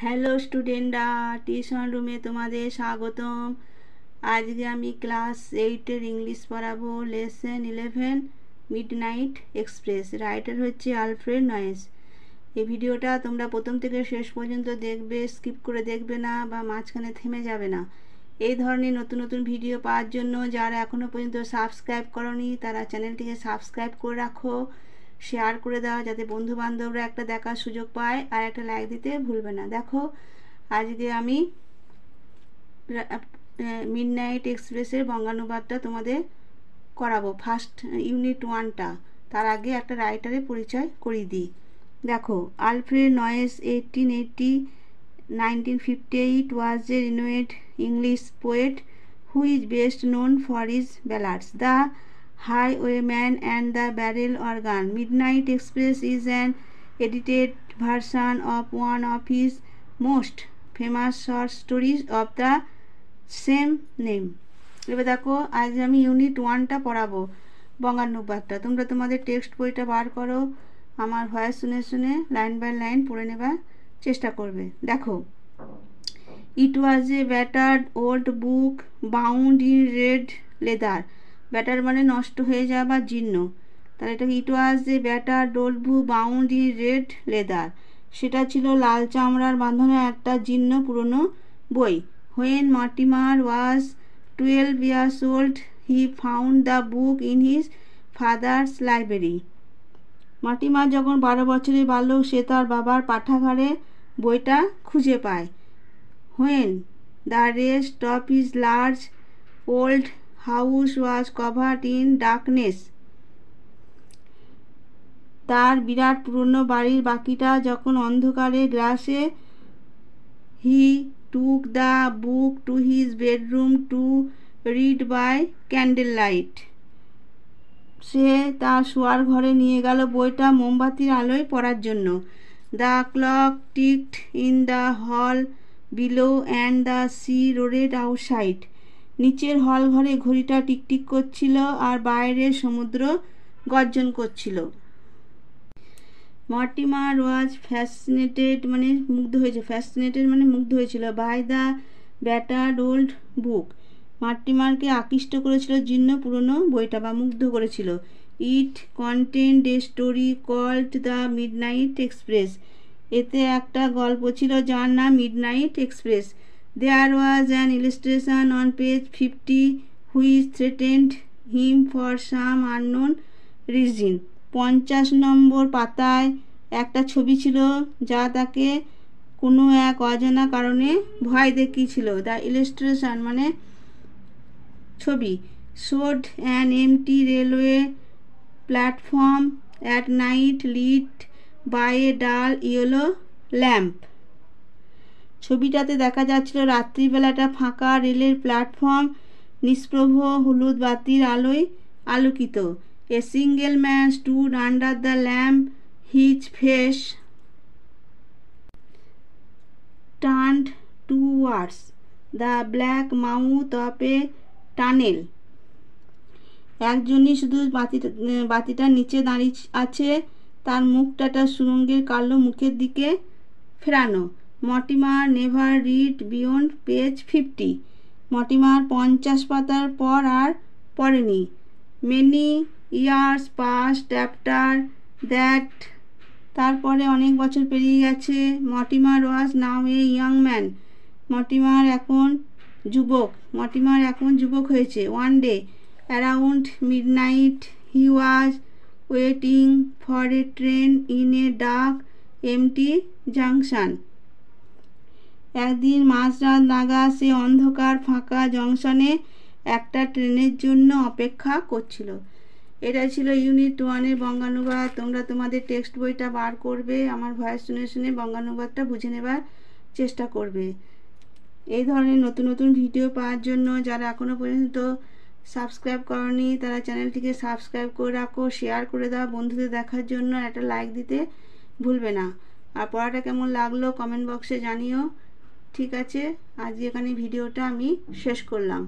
Hello স্টুডেন্টরা, tuition রুমে তোমাদের স্বাগতম। আজকে আমি ক্লাস 8-এর ইংলিশ পড়াবো। Lesson 11, midnight express. রাইটার হচ্ছে আলফ্রেড নয়েস। এই ভিডিওটা তোমরা প্রথম থেকে শেষ পর্যন্ত দেখবে, স্কিপ করে দেখবে না বা মাঝখানে থেমে যাবে না। এই ধরনের নতুন নতুন ভিডিও পাওয়ার জন্য যারা এখনও পর্যন্ত সাবস্ক্রাইব করনি তারা চ্যানেলটিকে সাবস্ক্রাইব করে রাখো, শেয়ার করে দাও যাতে বন্ধু বান্ধবরা একটা দেখার সুযোগ পায়, আর একটা লাইক দিতে ভুলবে না। দেখো, আজকে আমি মিডনাইট এক্সপ্রেসের বঙ্গানুবাদটা তোমাদের করাবো, ফার্স্ট ইউনিট 1টা। তার আগে একটা রাইটারের পরিচয় করিয়ে দিই। দেখো, Alfred noise 1880-1958 was a renowned English poet who is best known for his ballads, The Highwayman and the Barrel Organ. Midnight Express is an edited version of one of his most famous short stories of the same name. এবার দেখো, আজ আমি unit 1টা পড়াবো, বঙ্গানুবাদটা। তোমরা তোমাদের text বইটা বার করো, আমার ভয়েস শুনে শুনে লাইন বাই লাইন পড়ে নেবার চেষ্টা করবে। দেখো, it was a battered old book bound in red leather. Batter মানে নষ্ট হয়ে যাওয়া বা জীর্ণ। তাহলে এটা it was a battered old book bound in red leather. সেটা ছিল লাল চামড়ার বাঁধানো একটা জীর্ণ পুরনো বই। When Mortimer was 12 years old, he found the book in his father's library. Mortimer যখন 12 বছরের বালক, সে তার বাবার পাঠাগারে বইটা খুঁজে পায়। When the rest of his large old house was covered in darkness, তার বিরাট পুরনো বাড়ির বাকিটা যখন অন্ধকারে গ্রাসে, he took the book to his bedroom to read by candlelight. সে তার শোয়ার ঘরে নিয়ে গেল বইটা মোমবাতির আলোয় পড়ার জন্য। The clock ticked in the hall below and the sea roared outside. নিচের হল ঘরে ঘড়িটা টিকটিক করছিল আর বাইরের সমুদ্র গর্জন করছিল। মর্টিমার ওয়াজ ফ্যাসিনেটেড মানে মুগ্ধ হয়েছে, ফ্যাসিনেটেড মানে মুগ্ধ হয়েছিল, by the battered old book. মর্টিমারকে আকৃষ্ট করেছিল জীর্ণ পুরনো বইটা বা মুগ্ধ করেছিল। It contained a story called the Midnight Express. এতে একটা গল্প ছিল যার নাম Midnight Express. There was an illustration on page 50 which threatened him for some unknown reason. 50 নম্বর পাতায় একটা ছবি ছিল যা তাকে কোনো এক অজানা কারণে ভয় দেখিয়েছিল। দ্য ইলাস্ট্রেশন মানে ছবি। Showed an empty railway platform at night lit by a dull yellow lamp. ছবিটাতে দেখা যাচ্ছিল রাত্রিবেলাটা ফাঁকা রেলের প্ল্যাটফর্ম নিষ্প্রভ হলুদ বাতির আলোয় আলোকিত। A single man stood under the lamp, his face turned towards the black mouth of a tunnel. একজনই শুধু বাতিটার নিচে দাঁড়িয়ে আছে, তার মুখটা একটা সুরঙ্গের কালো মুখের দিকে ফেরানো। Mortimer never read beyond page 50। Mortimer 50 পাতার পর আর পড়েনি। Many years passed after that. তারপরে অনেক বছর পেরিয়ে গেছে। Mortimer was now a young man. Mortimer এখন যুবক হয়েছে। One day around midnight he was waiting for a train in a dark empty junction. একদিন মাঝরাত নাগাদ সে অন্ধকার ফাঁকা জংশনে একটা ট্রেনের জন্য অপেক্ষা করছিল। এটা ছিল ইউনিট 1-এর বঙ্গানুবাদ। তোমরা তোমাদের টেক্সট বইটা বার করবে, আমার ভয়েস শুনে শুনে বঙ্গানুবাদটা বুঝে নেবার চেষ্টা করবে। এই ধরনের নতুন নতুন ভিডিও পাওয়ার জন্য যারা এখনও পর্যন্ত সাবস্ক্রাইব করনি তারা চ্যানেলটিকে সাবস্ক্রাইব করে রাখো, শেয়ার করে দাও বন্ধুদের দেখার জন্য, একটা লাইক দিতে ভুলবে না। আর পড়াটা কেমন লাগলো কমেন্ট বক্সে জানিও। ঠিক আছে, আজ এখানে ভিডিওটা আমি শেষ করলাম।